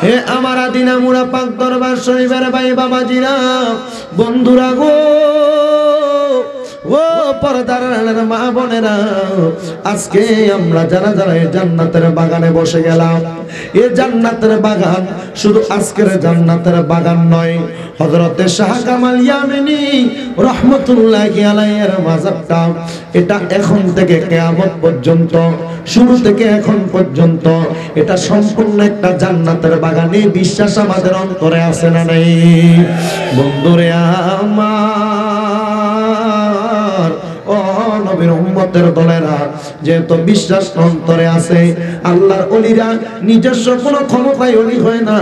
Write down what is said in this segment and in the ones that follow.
হে আমার আদিনা মুরা পাক দরবার শরীফের ভাই বাবাজিরা, বন্ধুরা গো, ও পর্দার মা বোনেরা, আজকে আমরা যারা যারা এই জান্নাতের বাগানে বসে গেলাম, এই জান্নাতের বাগান শুধু আজকের জান্নাতের বাগান নয়, হযরতে শাহ কামাল ইয়ামিনী রাহমাতুল্লাহি আলাইহির মাজারটা, এটা এখন থেকে কিয়ামত পর্যন্ত, শুরু থেকে এখন পর্যন্ত এটা সম্পূর্ণ একটা জান্নাতের বাগান। এই বিশ্বাস আমাদের অন্তরে আছে না নাই? বন্ধুরে আমার, ও নবীর উম্মতের দলেরা, যেহেতু বিশ্বাস অন্তরে আছে, আল্লাহর ওলিরা নিজস্ব কোনো ক্ষমতায় ওলি হয় না,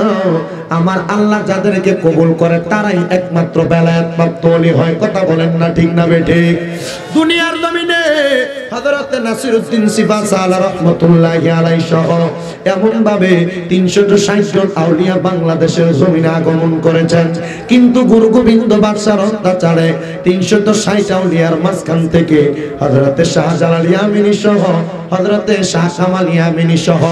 আমার আল্লাহ যাদেরকে কবুল করে তারাই একমাত্র বেলায়েত প্রাপ্ত ওলি হয়। কথা বলেন না ঠিক না বেঠিক? দুনিয়ার জমিনে হযরত নাসিরউদ্দিন সিফাত আলা রাহমাতুল্লাহি আলাইহি সহ এমন ভাবে ৩৬০ জন আউলিয়া বাংলাদেশের জমিনে আগমন করেছেন, কিন্তু গুরু গোবিন্দ বাদশার অত্যাচারে ৩৬০ আউলিয়ার মাঝখান থেকে হযরতে শাহজালাল ইয়ামিনী সহ, হযরতে শাহ কামাল ইয়ামিনী সহ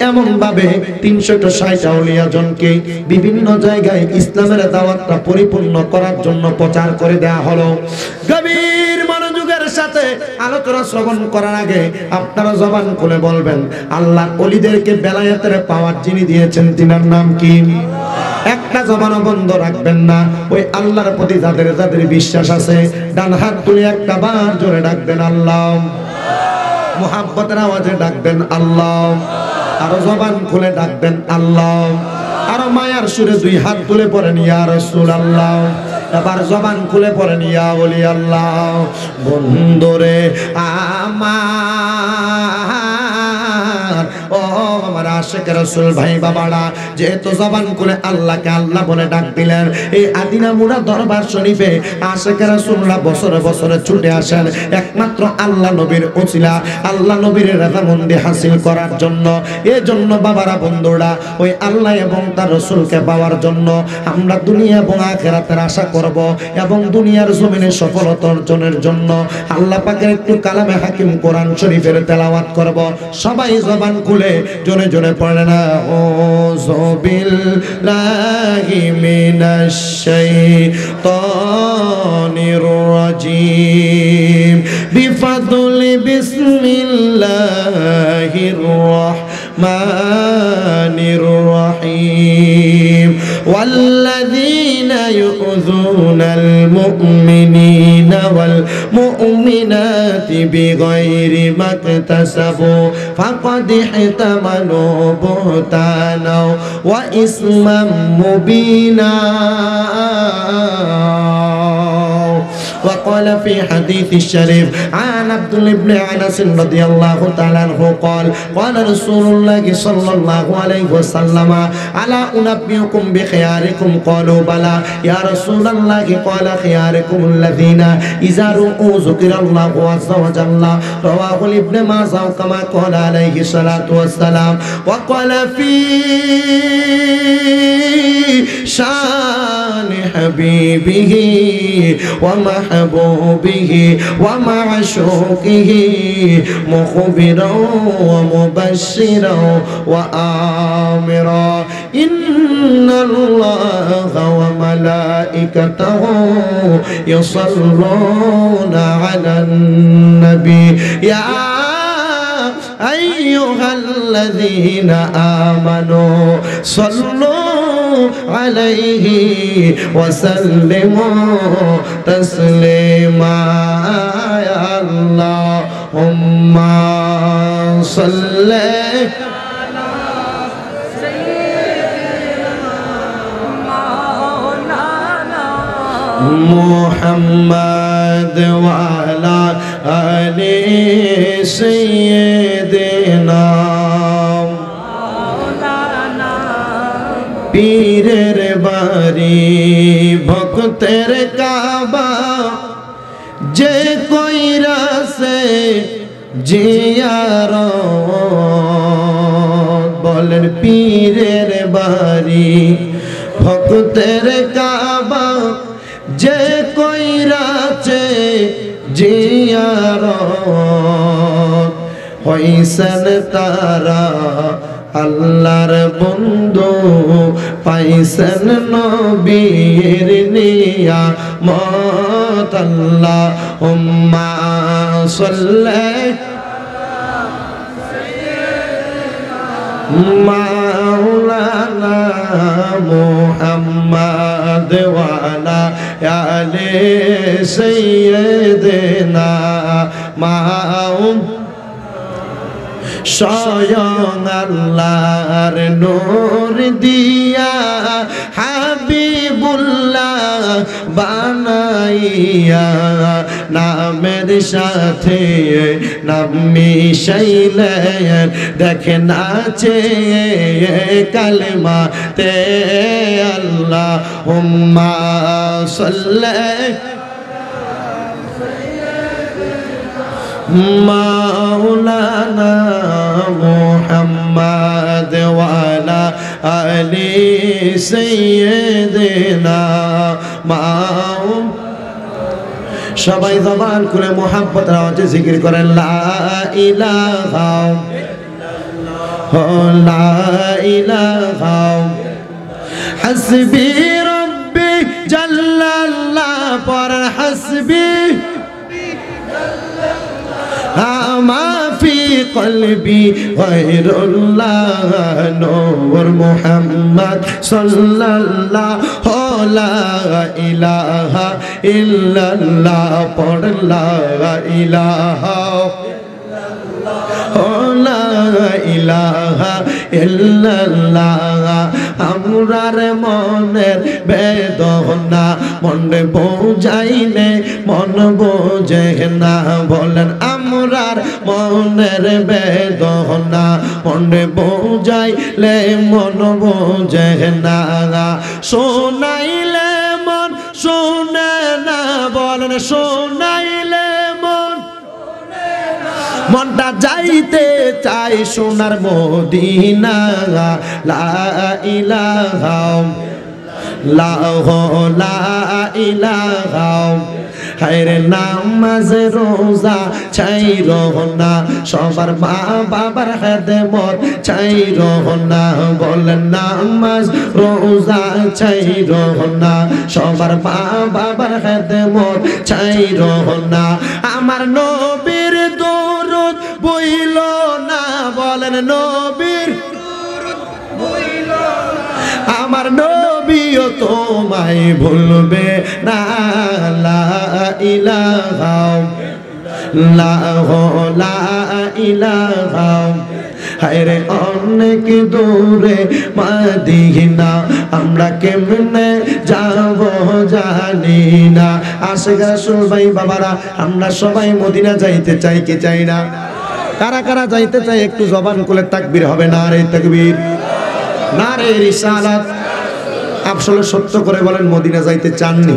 এমন ভাবে ৩৬০ আউলিয়া জনকে বিভিন্ন জায়গায় ইসলামের দাওয়াতটা পরিপূর্ণ করার জন্য প্রচার করে দেয়া হলো। গভীর মনোযোগের সাথে আলোচনা শ্রবণ করার আগে আপনারা জবান খুলে বলবেন, আল্লাহর ওলিদেরকে বেলায়েতের পাওয়ার যিনি দিয়েছেন তিনার নাম কি? একটা জবানও বন্ধ রাখবেন না। ওই আল্লাহর প্রতি যাদের যাদের বিশ্বাস আছে, ডান হাত তুলে একটা বার জোরে ডাকবেন আল্লাহ, মুহাব্বতের আওয়াজে ডাকবেন আল্লাহ, আরো জবান খুলে ডাকবেন আল্লাহ, আরো মায়ার সুরে দুই হাত তুলে পড়েন ইয়া রাসূলুল্লাহ, এবার জবান খুলে পড়েন ইয়া ওলি আল্লাহ। বন্ধুরে আমার, ও আমার আশিক রাসূল ভাই বাবারা, যেহেতু জবান খুলে আল্লাহকে আল্লাহ বলে ডাক দিলেন, এই আদিনা মুরা দরবার শরীফে আশিক রাসূলরা বছরে বছরে ছুটে আসেন একমাত্র আল্লাহ নবীর ওসিলা, আল্লাহ নবীর রাজামন্দি হাসিল করার জন্য। এই জন্য বাবারা, বন্ধুরা, ওই আল্লাহ এবং তার রাসূলকে পাওয়ার জন্য আমরা দুনিয়া এবং আখিরাতের আশা করব, এবং দুনিয়ার জমিনে সফলতা অর্জনের জন্য আল্লাহ পাকের একটু কালামে হাকিম কোরআন শরীফের তেলাওয়াত করব। সবাই জবান খুলে জোরে জোরে পড়ে না, আউযু বিল্লাহি মিনাশ শাইতানির রাজীম, বিফাদলি বিসমিল্লাহির রাহমানির রাহিম, ওয়াল্লাযীনা ইউযুনাল মুমিনিনা ওয়াল মুমিনাতি বিগাইরি মাকতাসাবু ফাকাদ ইহতামালু বুহতানা ওয়া ইসমান মুবিনা। وقال في حديث الشريف عن عبد الله بن انس رضي الله تعالى عنه قال قال رسول الله صلى الله عليه وسلم الا انبئكم بخياركم قالوا بلى يا رسول الله قال خياركم الذين اذا رؤوا ذكر الله عز وجل رواه ابن ماجه كما قال عليه الصلاه والسلام وقال في شان حبيبه ومحبوبه ومعشوقه مخبرا ومبشرا وآمرا إن الله وملائكته يصلون على النبي يا أيها الذين آمنوا صلوا عليه وسلموا تسليما يا اللهم صل محمد وعلى آل سيدنا পীরের বাড়ি ভক্তের কাবা যে কইরা সে জিয়ারত বলেন পীরের বাড়ি ভক্তের কাবা যে কইরাছে জিয়ারত হইছেন তারা আল্লাহর বন্ধু পাইছেন নবীর নিয়ামত আল্লাহুম্মা সাল্লি মাওলানা মুহাম্মদ ওয়া আলা আলি সাইয়্যিদিনা স্বয়ং আল্লাহর নূর দিয়া হাবিবুল্লাহ বানাইয়া নামের সাথে নাম মিশাইলেন দেখেন আছে কালেমা তে আল্লাহুম্মা সাল্লি মাওলানা মুহাম্মদ ওয়া আলা আলি সাইয়্যিদিনা সবাই জবান খুলে মুহাব্বতের আওয়াজে জিকির করেন লা ইলাহা ইল্লাল্লাহ লা ইলাহা হাসবি রাব্বি জাল্লাল্লাহ পড়েন হাসবি ما في قلبي غير الله نور محمد صلى الله لا إله إلا الله قل لا إله لا إله إلا الله আমরার মনের বেদনা মন বোঝাইলে মন বোঝে না বলেন আমরার মনের বেদনা মন বোঝাইলে মন বোঝে না শোনাইলে মন শোনে না বলেন শোনাইলে মনটা যাইতে চাই সোনার মদিনা লা ইলাহা লা ইলাহা হায়রে নামাজ রোজা ছাইর না সবার মা বাবার খেদমত ছাইর না বলেন নামাজ রোজা ছাইর না সবার মা বাবার খেদমত ছাইর না আমার নবীর দরুদ বইল না বলেন নবীর দরুদ বইল আমার নবীও তোমায় ভুলবে না লা ইলাহা লা ইলাহা হায়রে অনেক দূরে মদিনা আমরা কেমনে যাব জানি না আশিক রাসূল ভাই বাবারা আমরা সবাই মদিনা যাইতে চাই কি চাই না কারা কারা যাইতে চাই একটু জবান খুলে তাকবীর হবে নারে তাকবীর নারে রিসালাত আসলে সত্য করে বলেন মদিনা যাইতে চাননি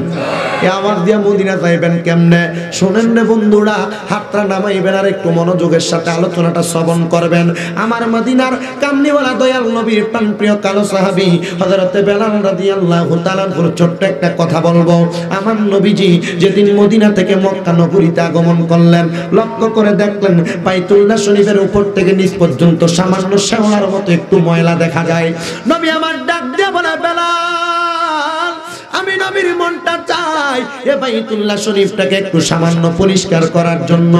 এ আওয়াজ দিয়া মদিনা যাইবেন কেমনে শুনেন রে বন্ধুরা হাতটা নামাইবেন আর একটু মনোযোগের সাথে আলোচনাটা শ্রবণ করবেন আমার মদিনার কামলিওয়ালা দয়াল নবীর প্রাণপ্রিয় কালো সাহাবী হযরতে বেলাল রাদিয়াল্লাহু তাআলা ছোট্ট একটা কথা বলবো আমার নবীজি যেদিন মদিনা থেকে মক্কা নগরীতে আগমন করলেন লক্ষ্য করে দেখলেন বাইতুল্লাহ শরীফের উপর থেকে নিচ পর্যন্ত সামান্য শ্যাওলার মতো একটু ময়লা দেখা যায় নবী আমার ডাক দিয়ে বলে বেলাল আমি নবীর মনটা চাই এ বাইতুল্লাহ শরীফটাকে একটু সামান্য পরিষ্কার করার জন্য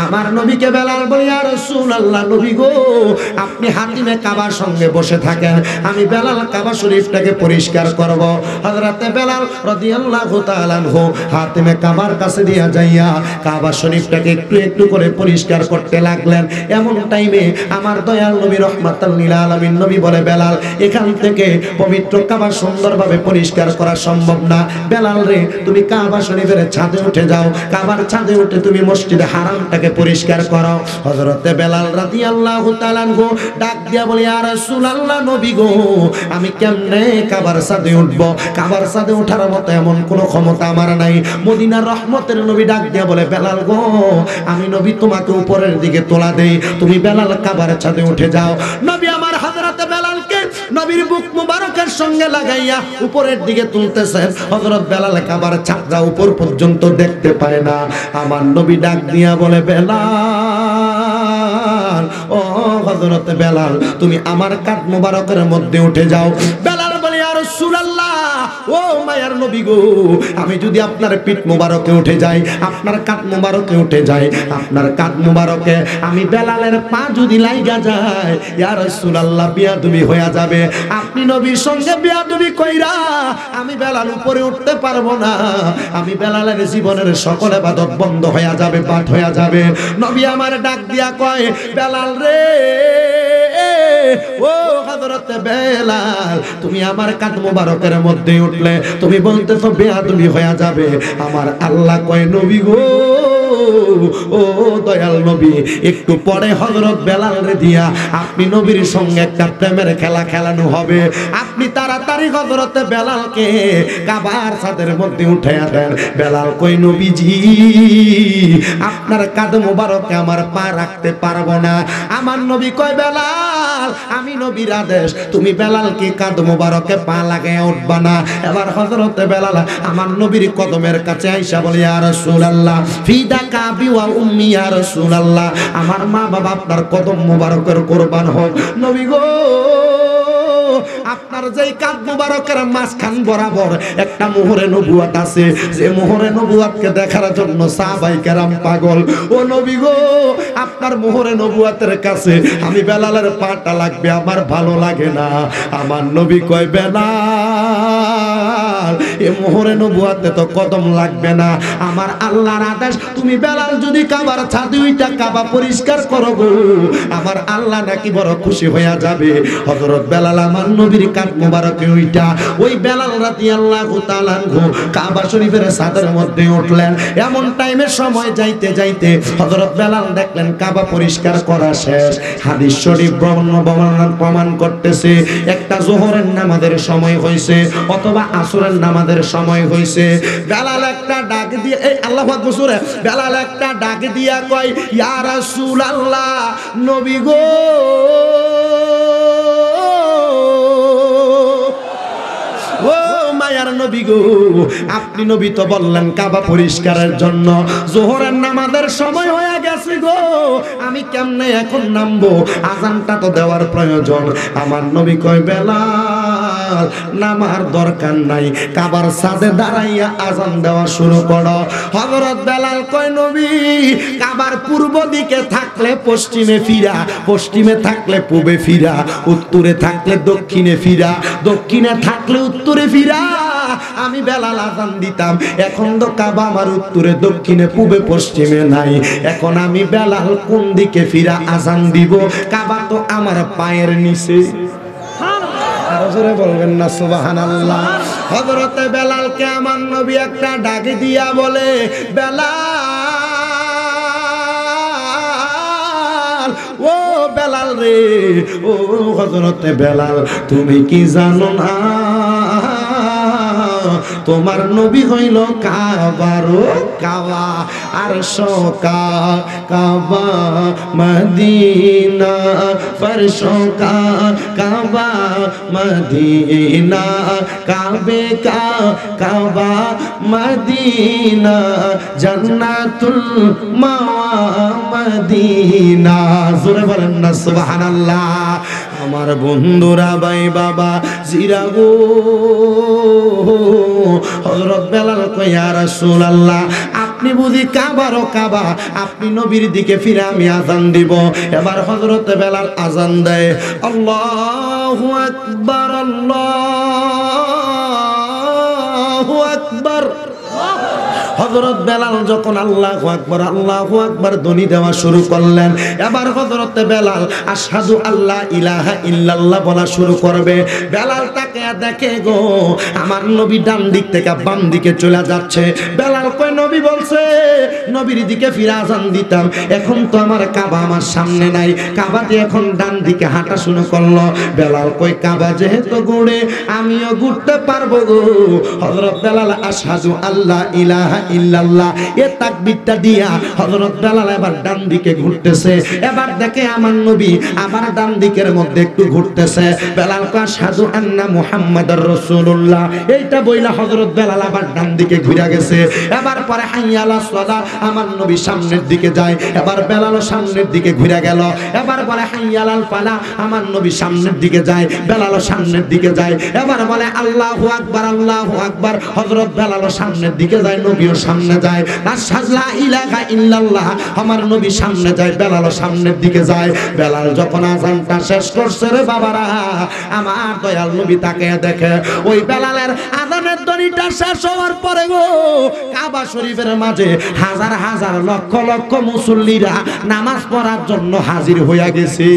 আমার নবীকে বেলাল বলে ইয়া রাসূলুল্লাহ নবী গো আপনি হাতিমে কাবার সঙ্গে বসে থাকেন আমি বেলাল কাবা শরীফটাকে পরিষ্কার করব হযরতে বেলাল রাদিয়াল্লাহু তাআলা আনহু হাতিমে কাবার কাছে দিয়া যাইয়া কাবা শরীফটাকে একটু একটু করে পরিষ্কার করতে লাগলেন এমন টাইমে আমার দয়াল নবী রাহমাতাল লিল আলামিন নবী বলে বেলাল এখান থেকে পবিত্র কাবা সুন্দরভাবে পরিষ্কার করা সম্ভব না বেলাল রে তুমি কাবা শরীফের ছাদে উঠে যাও কাবার ছাদে উঠে তুমি মসজিদে হারামটাকে পরিষ্কার করো হযরতে বেলাল রাদিয়াল্লাহু তাআলা আনহু ডাক দিয়া বলে ইয়া রাসূলুল্লাহ নবী গো আমি কেমনে কাবার ছাদে উঠব কাবার ছাদে ওঠার মতো এমন কোনো ক্ষমতা আমার নাই মদিনার রহমতের নবী ডাক দিয়া বলে বেলাল গো আমি নবী তোমাকে উপরের দিকে তোলা দেই তুমি বেলাল কাবার ছাদে উঠে যাও নবী আমার হযরতে বেলালকে নবীর বুক মুবারকের সঙ্গে লাগাইয়া উপরের দিকে তুলতেছেন হযরত বেলাল কাবার ছাদটা উপর পর্যন্ত দেখতে পায় না আমার নবী ডাক দিয়া বলে বেলাল ও হযরত বেলাল তুমি আমার কাঁধ মোবারকের মধ্যে উঠে যাও। বেলাল বলে ইয়া রাসূলুল্লাহ, ও মায়ার নবী গো, আমি যদি আপনার পিঠ মোবারকে উঠে যাই, আপনার কাঁধ মোবারকে উঠে যাই, আপনার কাঁধ মোবারকে আমি বেলালের পা যদি লাইগা যায়, ইয়া রাসূলুল্লাহ বিয়াদবি হয়ে যাবে। আপনি নবীর সঙ্গে বিয়াদবি কইরা আমি বেলাল উপরে উঠতে পারবো না, আমি বেলালের জীবনের সকল ইবাদত বন্ধ হয়ে যাবে, বাদ হয়ে যাবে। নবী আমার ডাক দিয়া কয়, বেলাল রে, ও হযরত বেলাল, তুমি আমার কাঁধ মোবারকের মধ্যে উঠলে তুমি বলতেছো বেয়াদবি হয়ে যাবে। আমার আল্লাহ কয়, নবী গো, ও দয়াল নবী, একটু পরে হযরত বেলাল রে দিয়া আপনি নবীর সঙ্গে একটা প্রেমের খেলা খেলানো হবে। আপনি তাড়াতাড়ি হযরত বেলালকে কাবার ছাদের মধ্যে উঠাইয়া দেন। বেলাল কই, নবীজি আপনার কাঁধ মোবারকে আমার পা রাখতে পারবো না। আমার নবী কয়, বেলাল আমি নবীর আদেশ, তুমি বেলালকে কাঁধ মোবারকে পা লাগাইয়া উঠবা না। এবার হযরত বেলাল আমার নবীর কদমের কাছে আইসা বলে, ইয়া রাসূলুল্লাহ ফিদাকা বি ওয়া উম্মি, ইয়া রাসূলুল্লাহ আমার মা বাবা আপনার কদম মোবারকের কুরবান হোক। নবী গো, আপনার যেই কাঁধ মোবারকের মাঝখান বরাবর একটা মোহরে নবুয়াত আছে, যে মোহরে নবুয়াতকে দেখার জন্য সাহাবায়ে কেরাম পাগল। ও নবী গো, আপনার মোহরে নবুয়াতের কাছে আমি বেলালের পাটা লাগবে, আমার ভালো লাগে না। আমার নবী কয়, বেলাল এই মোহরে নবুয়াতে তো কদম লাগবে না, আমার আল্লাহর আদেশ, তুমি বেলাল যদি কাবার ছাদে উইটা কাবা পরিষ্কার করো গো, আমার আল্লাহ নাকি বড় খুশি হইয়া যাবে। হযরত বেলাল আমার নবীর কাঁধ মোবারকে উইটা ওই বেলাল রাদিয়াল্লাহু তাআলা আনহু কাবা শরীফের ছাদের মধ্যে উঠলেন। এমন টাইমে সময় যাইতে যাইতে হযরত বেলাল দেখলেন কাবা পরিষ্কার করা শেষ। হাদিস শরীফ প্রমাণ করতেছে একটা যোহরের নামাজের সময় হইছে অথবা আসরের নামাজের সময় হইছে। বেলাল একটা ডাক দিয়ে, এই আল্লাহু আকবার সূরা, বেলাল একটা ডাক দিয়া কয়, ইয়া রাসূলুল্লাহ নবী গো, ও মায়ার নবী গো, আপনি নবী তো বললেন কাবা পরিষ্কারের জন্য, যোহরের নামাজের সময় হয়ে গেছে গো, আমি কেমনে এখন নামবো, আজানটা তো দেওয়ার প্রয়োজন। আমার নবী কয়, বেলাল নামার দরকার নাই, কাবার ছাদে দাঁড়াইয়া আজান দেওয়া শুরু করো। হযরত বেলাল কয়, নবী কাবার পূর্ব দিকে থাকলে পশ্চিমে ফিরা, পশ্চিমে থাকলে পূবে ফিরা, উত্তরে থাকলে দক্ষিণে ফিরা, দক্ষিণে থাকলে উত্তরে ফিরা। আমি বেলাল আজান দিতাম, এখন তো কাবা আমার উত্তরে দক্ষিণে পূবে পশ্চিমে নাই, এখন আমি বেলাল কোন দিকে ফিরা আজান দিব? কাবা তো আমার পায়ের নিচে। আরো জোরে বলবেন না সুবহানাল্লাহ। হযরত বেলালকে আমার নবী একটা ডাক দিয়া বলে, বেলাল, ও বেলাল রে, ও হযরত বেলাল, তুমি কি জানো না তোমার নবী হইল কাবারও কাবা, আর শোকা কাবা মদিনা, ফরশোকা কাবা মদিনা, কাবে কা কাবা মদিনা, জান্নাতুল মাওয়া মদিনা। জোরে বলেন না সুবহানাল্লাহ। আমার বন্ধুরা ভাই বাবা জিরা গো, হযরত বেলাল কয়, ইয়া রাসূলুল্লাহ আপনি বুঝি কাবারও কাবা, আপনি নবীর দিকে ফিরে আমি আজান দিব। এবার হযরত বেলাল আজান দেয়, আল্লাহু আকবার, আল্লাহু আকবার। হযরত বেলাল যখন আল্লাহু আকবার আল্লাহু আকবার ধ্বনি দেওয়া শুরু করলেন, এবার হযরত বেলাল আশহাদু আল্লা ইলাহা ইল্লাল্লাহ বলা শুরু করবে। বেলাল তাকে দেখে গো, আমার নবী ডান দিক থেকে বাম দিকে চলে যাচ্ছে। বেলাল কয়, নবী বলছে নবীর দিকে ফিরে আজান দিতাম, এখন তো আমার কাবা আমার সামনে নাই, কাবাতে এখন ডান দিকে হাঁটা শুরু করলো। বেলাল কয়, কাবা যেহেতু ঘুরে আমিও ঘুরতে পারবো গো। হযরত বেলাল আশহাদু আল্লা ইলাহা ইল্লাল্লাহ এ তাকবীরটা দিয়া হযরত বেলাল এবার ডান দিকে ঘুরতেছে। এবার দেখে আমার নবী আবার ডান দিকের মধ্যে একটু ঘুরতেছে। বেলাল কয় আশহাদু আন্না মুহাম্মাদুর রাসূলুল্লাহ, এইটা বইলা হযরত বেলাল আবার ডান দিকে ঘুরে গেছে। এবার পরে হাইয়া আলাস সালাহ, আমার নবী সামনের দিকে যায়, এবার বেলালও সামনের দিকে ঘুরে গেল। এবার বলে হাইয়া আলাল ফালাহ, আমার নবী সামনের দিকে যায়, বেলালও সামনের দিকে যায়। এবার বলে আল্লাহু আকবার, আল্লাহু আকবার, হযরত বেলালও সামনের দিকে যায়, নবীও সামনে যায়। আশহাদু লা ইলাহা ইল্লাল্লাহ, আমার নবী সামনে যায়, বেলালও সামনের দিকে যায়। বেলাল যখন আযানটা শেষ করছে রে বাবারা, আমার দয়াল নবী তাকে দেখে ওই বেলালের আযানের ধ্বনিটা শেষ হওয়ার পরে গো কাবা শরীফের মাঝে হাজার হাজার লক্ষ লক্ষ মুসল্লিরা নামাজ পড়ার জন্য হাজির হইয়া গেছে।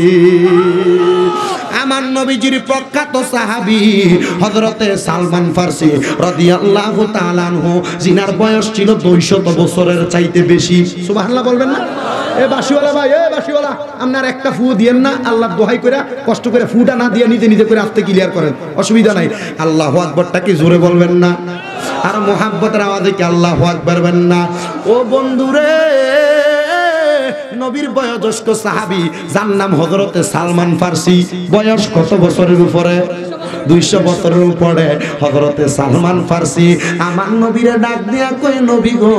আমার নবীজির প্রখ্যাত সাহাবী হযরতে সালমান ফারসি রাদিয়াল্লাহু তাআলা আনহু, জিনার বয়স ছিল 200 বছরের চাইতে বেশি। সুবহানাল্লাহ বলবেন না? এ বাঁশিওয়ালা ভাই, এ বাঁশিওয়ালা, আপনার একটা ফু দিয়েন না, আল্লাহর দোহাই করে কষ্ট করে ফুটা না দিয়ে নিজে নিজে করে আস্তে ক্লিয়ার করেন, অসুবিধা নাই। আল্লাহু আকবারটা কি জোরে বলবেন না? আর মুহাব্বতের আওয়াজে কি আল্লাহু আকবার বলবেন না? ও বন্ধুরে, নবীর বয়োজ্যেষ্ঠ সাহাবী যার নাম হযরতে সালমান ফারসি, বয়স কত বছরের উপরে? 200 বছরের উপরে হযরতে সালমান ফারসি আমার নবীরে ডাক দিয়া কই, নবী গো,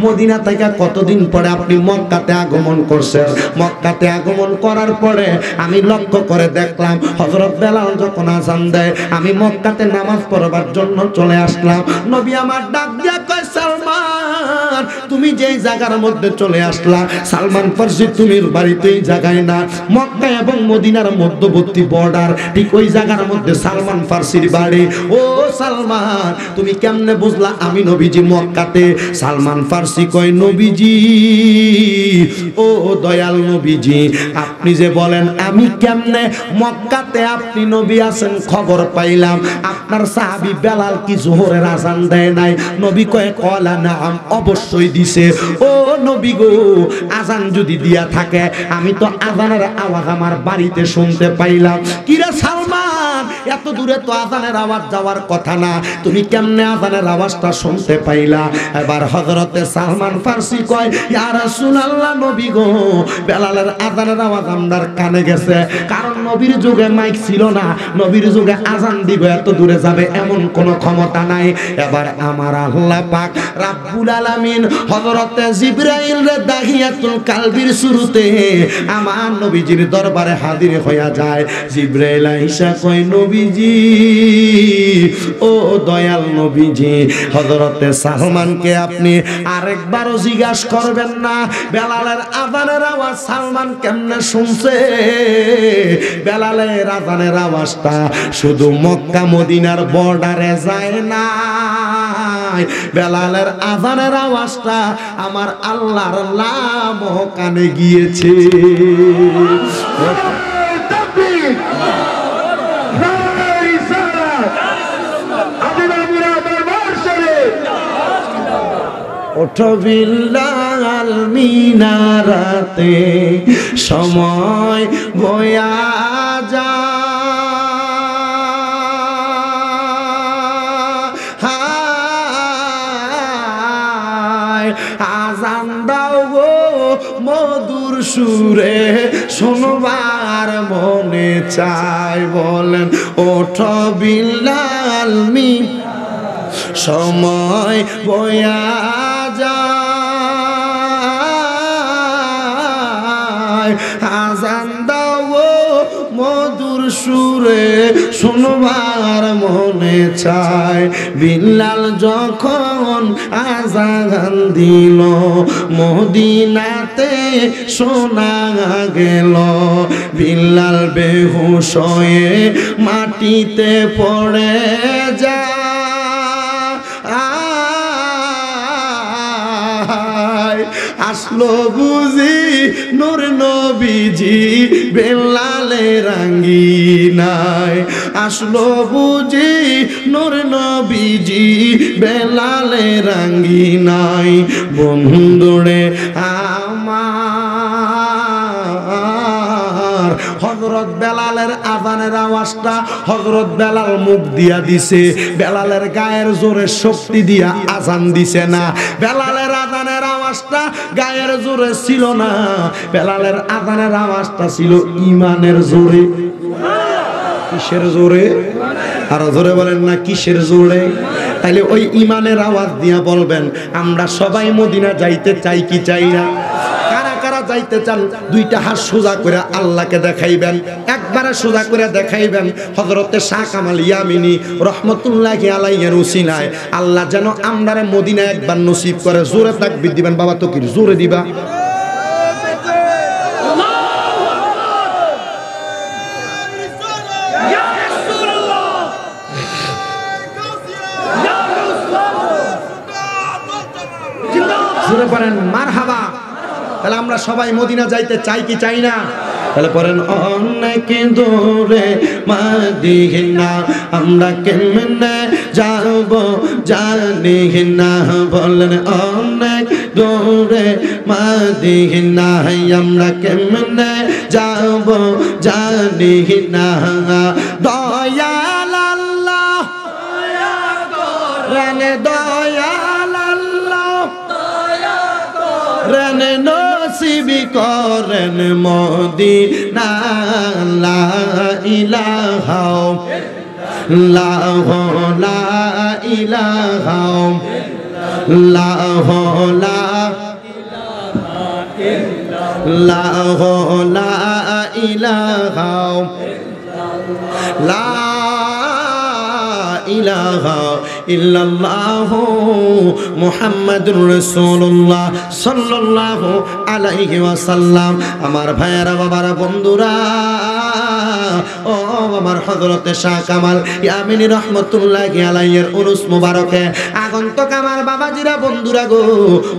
মদিনা থেকে কতদিন পরে আপনি মক্কাতে আগমন করছেন। মক্কাতে আগমন করার পরে আমি লক্ষ্য করে দেখলাম হযরত বেলাল যখন আযান দেয় আমি মক্কাতে নামাজ পড়বার জন্য চলে আসলাম। নবী আমার ডাক দিয়া কয়, সালমান তুমি যেই জায়গার মধ্যে চলে আসলা, সালমান ফারসি তুমি বাড়িতে এই জায়গায় না, মক্কা এবং মদিনার মধ্যবর্তী বর্ডার, ঠিক ওই জায়গার মধ্যে সালমান ফারসির বাড়ি। ও সালমান, তুমি কেমনে বুঝলা আমি নবীজি মক্কাতে? সালমান ফারসি কয়, নবীজি, ও দয়াল নবীজি, আপনি যে বলেন আমি কেমনে মক্কাতে আপনি নবী আছেন খবর পাইলাম। আপনার সাহাবী বেলাল কি জোহরের আযান দেয় নাই? নবী কয়, কলা নাম, অবশ্যই দিছে। ও নবী গো, আযান যদি দিয়া থাকে আমি তো আযানের আওয়াজ আমার বাড়িতে শুনতে পাইলাম। কিরে সালমান, এত দূরে তো আযানের আওয়াজ যাওয়ার কথা না, তুমি কেমনে আযানের আওয়াজটা শুনতে পাইলা? এবার হযরতে সালমান ফারসি কয়, ইয়া রাসূলুল্লাহ, নবী গো, বেলালের আযানের আওয়াজ আমার কানে গেছে, কারণ নবীর যুগে মাইক ছিল না, নবীর যুগে আযান দিব এত দূরে যাবে এমন কোনো ক্ষমতা নাই। এবার আমার আল্লাহ পাক রাব্বুল আলামিন হযরতে জিবরাইল রে দাহিয়াতুল কালবির শুরুতে আমার নবীজির দরবারে হাজির হইয়া যায়। জিবরাইল আইসা কয়, নবীজি, ও দয়াল নবীজি, হযরতে সালমানকে আপনি আরেকবারও জিজ্ঞাসা করবেন না বেলালের আযানের আওয়াজ সালমান কেমনে শুনছে? বেলালের আযানের আওয়াজটা শুধু মক্কা মদিনার বর্ডারে যায় না, বেলালের আযানের আওয়াজটা আমার আল্লাহর লাম কানে গিয়েছে। ওঠো বিল্লাল মিনারাতে সময় বয়া যা, আযান দাও গো মধুর সুরে শোনবার মনে চায়। বলেন, ওঠো বিল্লাল সময় বয়া যায়, আযান দাও মধুর সুরে শুনবার মনে চায়। বিল্লাল যখন আযান দিল মদিনাতে শোনা গেল, বিল্লাল বেহুশ হয়ে মাটিতে পড়ে যায়। আসলো বুঝি নূর নবীজি বেলালের আঙ্গিনায়, আসলো বুঝি নূর নবীজি বেলালের আঙ্গিনায়। বন্ধুরে আমার হযরত হযরত বেলালের আযানের আওয়াজটা হযরত বেলাল মুখ দিয়া দিছে, বেলালের গায়ের জোরে শক্তি দিয়া আযান দিছে না। বেলালের আযানের আওয়াজটা গায়ের জোরে ছিল না, বেলালের আযানের আওয়াজটা ছিল ঈমানের জোরে। কিসের জোরে? আর জোরে বলেন না কিসের জোরে? তাইলে ওই ঈমানের আওয়াজ দিয়া বলবেন আমরা সবাই মদিনা যাইতে চাই কি চাই না? কারা কারা যাইতে চান দুইটা হাত সোজা করে আল্লাহকে দেখাইবেন, একবারে সোজা করে দেখাইবেন। হযরতে শাহ কামাল ইয়ামিনী রহমতুল্লাহি আলাইহির উসিলায় আল্লাহ যেন আমরারে মদিনা একবার নসিব করে। জোরে তাকবীর দিবেন বাবা, তো কি জোরে দিবা? জোরে পড়েন মারহাবা। তাহলে আমরা সবাই মদিনা যাইতে চাই কি চাই না? তাহলে পড়েন অনেক দূরে মদিনা আমরা কেমনে যাব জানি না, বলেন অনেক দূরে মদিনা আমরা কেমনে যাব জানি না। দয়াল আল্লাহ রানে দয়াল আল্লাহ রানে নসিবি করেন মদিনা। লা ইলাহা ইল্লাল্লাহ লা ইলাহা ইল্লাল্লাহ লা ইলাহা লা ইলাহা ইল্লাল্লাহ মুহাম্মাদুর রাসূলুল্লাহ সাল্লাল্লাহু আলাইহি ওয়াসাল্লাম। আমার ভাইয়েরা বাবারা বন্ধুরা, ও আমার হযরতে শাহ কামাল ইয়ামিনী রহমতুল্লাহি আলাইহির উরুস মুবারকে আগন্তুক আমার বাবাজিরা বন্ধুরা গো,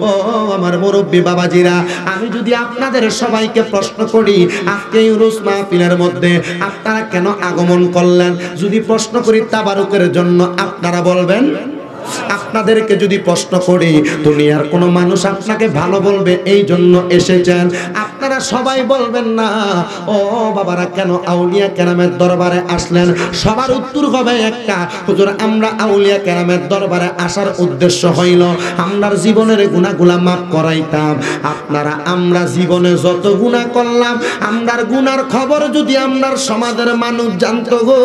ও আমার মুরব্বী বাবাজিরা, আমি যদি আপনাদের সবাইকে প্রশ্ন করি আজকে উরুস মাহফিলের মধ্যে আপনারা কেন আগমন করলেন, যদি প্রশ্ন করি তাবারুকের জন্য, আপনারা বলবেন? আপনাদেরকে যদি প্রশ্ন করি দুনিয়ার কোন মানুষ আপনাকে ভালো বলবে এই জন্য এসেছেন, আপনারা সবাই বলবেন না ও বাবারা কেন আউলিয়া কেরামের দরবারে আসলেন? সবার উত্তর হবে একটা, হুজুর আমরা আউলিয়া কেরামের দরবারে আসার উদ্দেশ্য হইল আমরার জীবনের গুনাহগুলা মাফ করাইতাম। আপনারা আমরা জীবনে যত গুনাহ করলাম আমরার গুনার খবর যদি আমরার সমাজের মানুষ জানতো গো,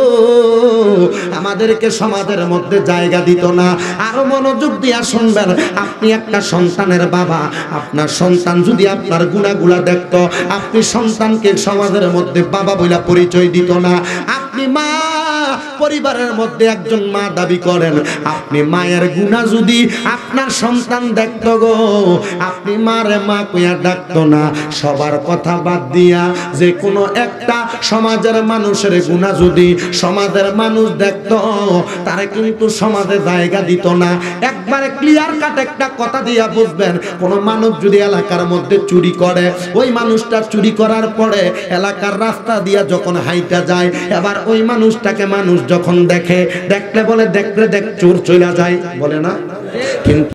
আমাদেরকে সমাজের মধ্যে জায়গা দিত না। আরো মনোযোগ দিয়া শুনবেন, আপনি একটা সন্তানের বাবা, আপনার সন্তান যদি আপনার গুনাহগুলা দেখতো আপনি সন্তানকে সমাজের মধ্যে বাবা বইলা পরিচয় দিত না। আপনি মা, পরিবারের মধ্যে একজন মা দাবি করেন, আপনি মায়ের গুনাহ যদি আপনার সন্তান দেখতো গো আপনি মারে মা কইয়া ডাকতো না। সবার কথা বাদ দিয়া যে কোনো একটা সমাজের মানুষের গুনাহ যদি সমাজের মানুষ দেখতো তারা কিন্তু সমাজে জায়গা দিত না। একবারে ক্লিয়ার কাট একটা কথা দিয়া বুঝবেন, কোন মানুষ যদি এলাকার মধ্যে চুরি করে, ওই মানুষটা চুরি করার পরে এলাকার রাস্তা দিয়া যখন হাইটা যায়, এবার ওই মানুষটাকে মানুষ যখন দেখলে বলে দেখলে দেখ চোর চলে যায়, বলে না? কিন্তু